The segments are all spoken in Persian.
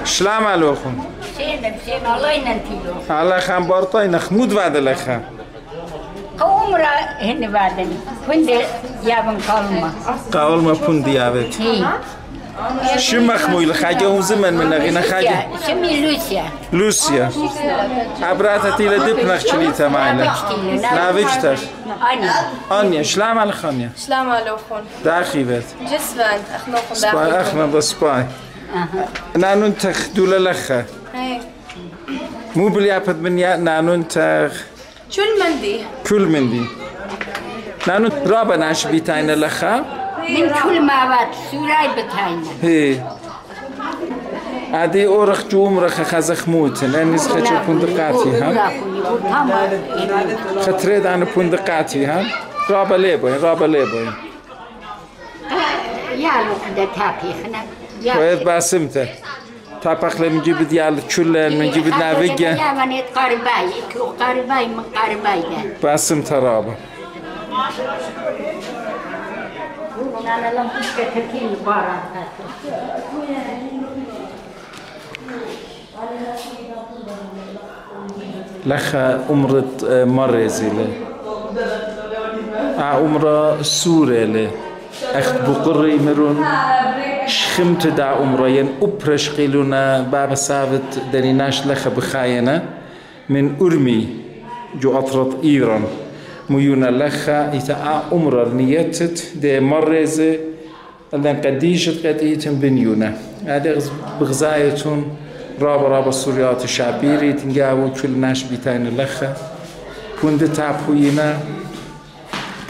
شلام عليكم. شين الله ينتيلو. الله خان بارطاي نخمود بعد لخا. عمره هن بعدني. فند يابن كلمة. قالما فند يابت. شو مخمول خاجة هم زمن من غينا خاجة. شمي لوسيا. لوسيا. عبرات تيلا دب نخشلي تمايلا. نافجتر. أنيا شلام على خانيا. شلام عليكم. داخيبت. جسفان أخنوكم سباي داخل. أخنا بسباي. نانو انتخ دولا لخا. هاي. مو باليابد من يا نانو انتخ. شو المندي؟ كل من دي. نانو رابا ناش بيتاين لخا. من كل ما بعد سوراي بتاعنا. هي. عادي أورخ جوم رخ خزخ موت لأن خشوا بندقاتي ها. خطرت عن بندقاتي ها. رابا ليبوي. يا لو كده تابي خنا. ويد باسمته. تابخ لما نجيب ديال تشلل من جيب نافجة. يا من قارباي كلو قارباي من قارباي ده. باسمته رابا. أنا لم تكتكين بارا. لخا أمرت مرزيله. أمرا سوريله. أخت بقري مرون. شخمت دا أمرين أبرش قيلونا باب سابت دنيناش لخا بخاينة من أرمي جو أطرط إيران. ميونا لخا إتا أمرا نيتت دي مرزي لأن قديشت قديتن بنيونا. هذا بغزايتون رابا السوريات الشعبيري تنجاو كل ناش بيتين لخا كند تعبوينا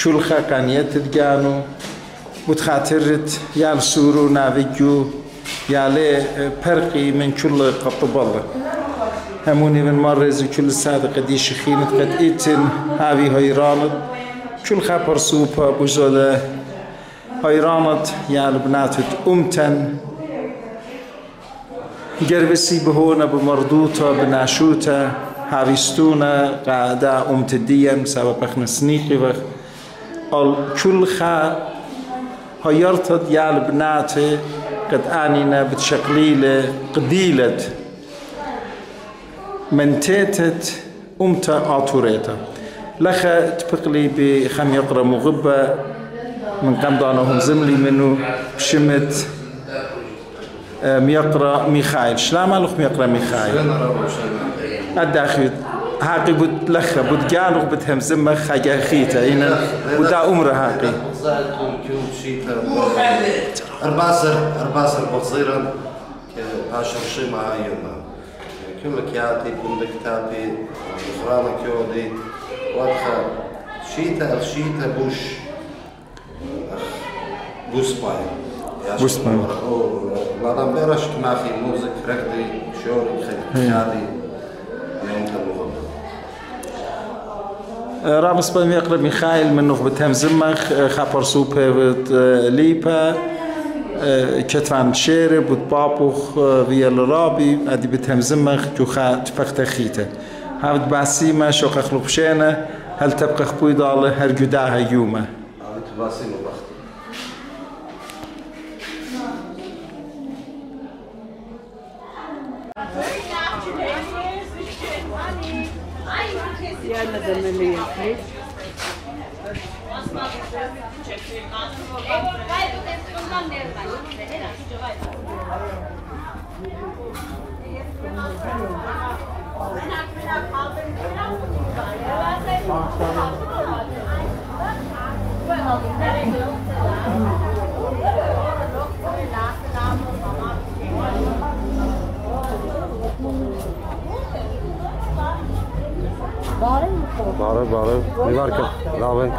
كل خاقان يتدقانو بتخاطرت يال سورو نافيجو يالي برقي من كل قطبالة هموني من مرز كل سادة قديش خينت قد إيتن هاوي هيرانت كل خبر سوبا بجودة هيرانت يال بناتت أمتن جربسي بهونا بمردوطة بناشوتا هاويستونا قاعدة أمتديا بسبب اخنا سنيقي وخ كل خا هيرتد يال بناتي قد آنينا بتشقليلة قديلة منتيتت أمتا آتوريتا لخا تبقلي بخم يقرأ مغبة من قمضانهم زملي منو بشمت ميقرأ ميخائيل شلام ألوخ ميقرأ ميخائيل الداخل هاقي بود لخا بود جانوخ بتهم زمة خاجة خيتا إنا ودا عمره هاقي أرباسر بصيرا عشر شيء معاينا كل كياتي بندق تابي إخرانا كيودي وادخل شيتا بوش باي لا نبرش ما في موزك ركضي شوري خيادي يوم المغرب رابس بن يقرب ميخائيل من نخ بتهم زمخ خبر سوبر ليبا كتفان شير بود بابوخ ويا الرابي ادي بتهم زمخ جو خا تفخت خيته هاد باسي ما شو خلوب شينا هل تبقى خبوي ضاله هرجداها يومه هاد باسي مبخت يلا زملي الخير باره میبارکه لاوه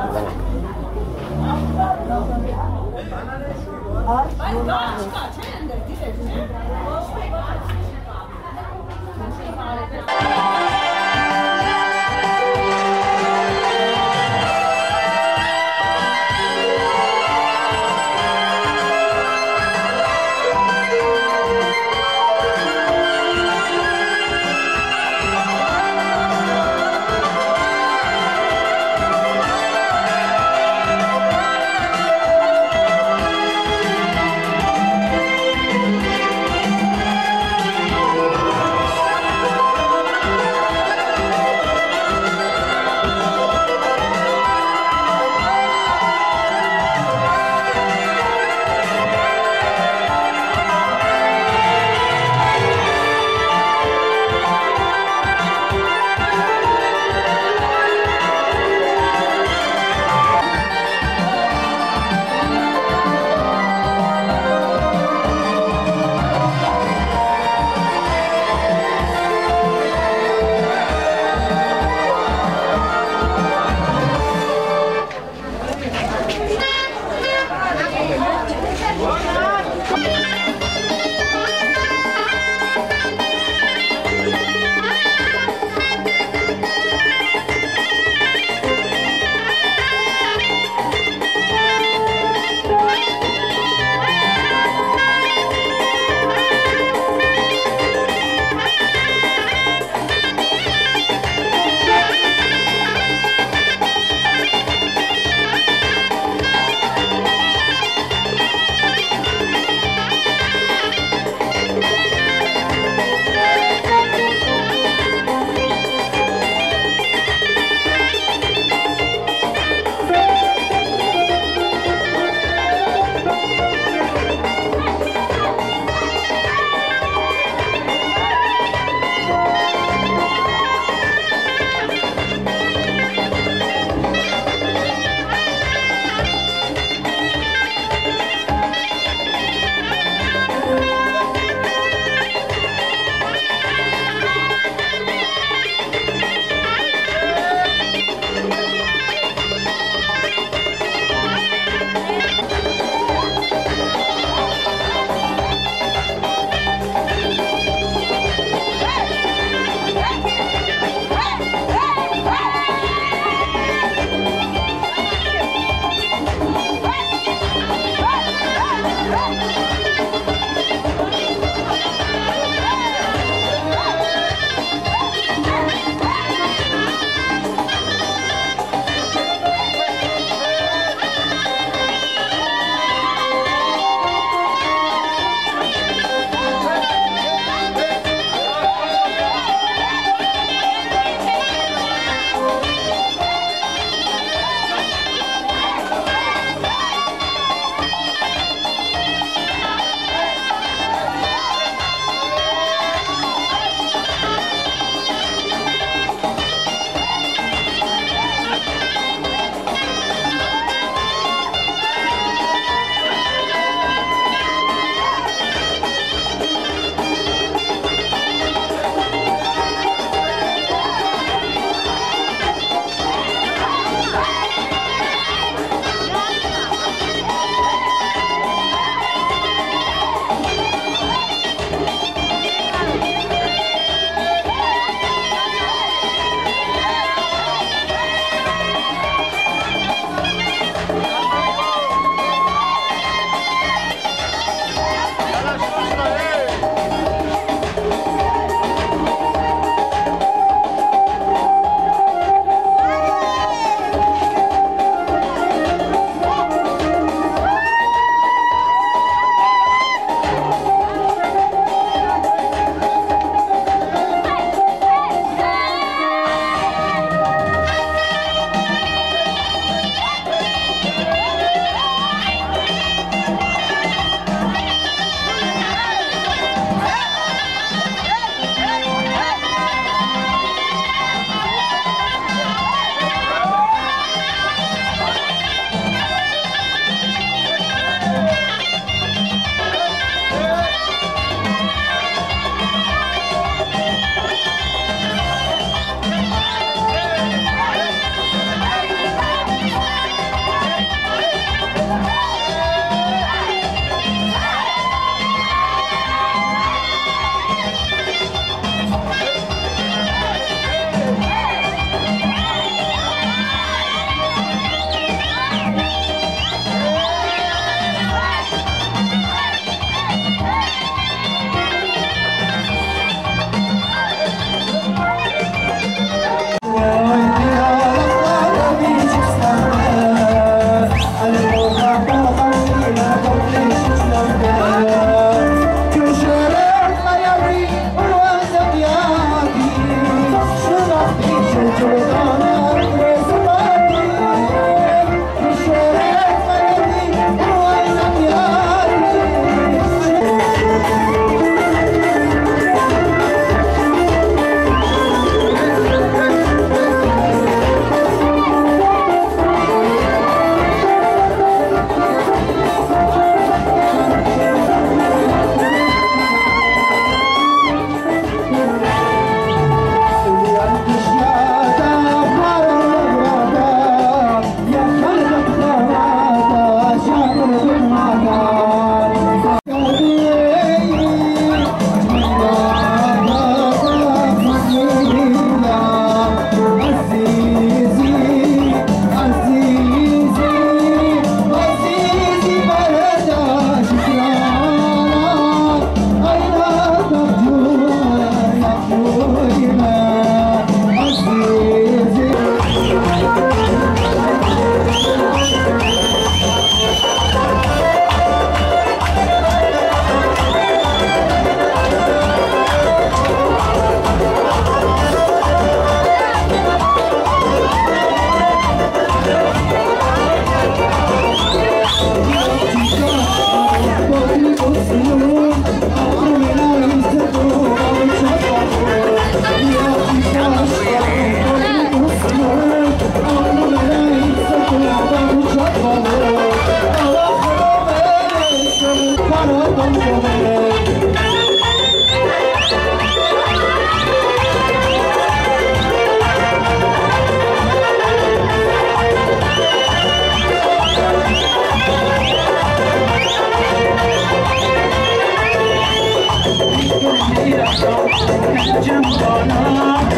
Jump on up,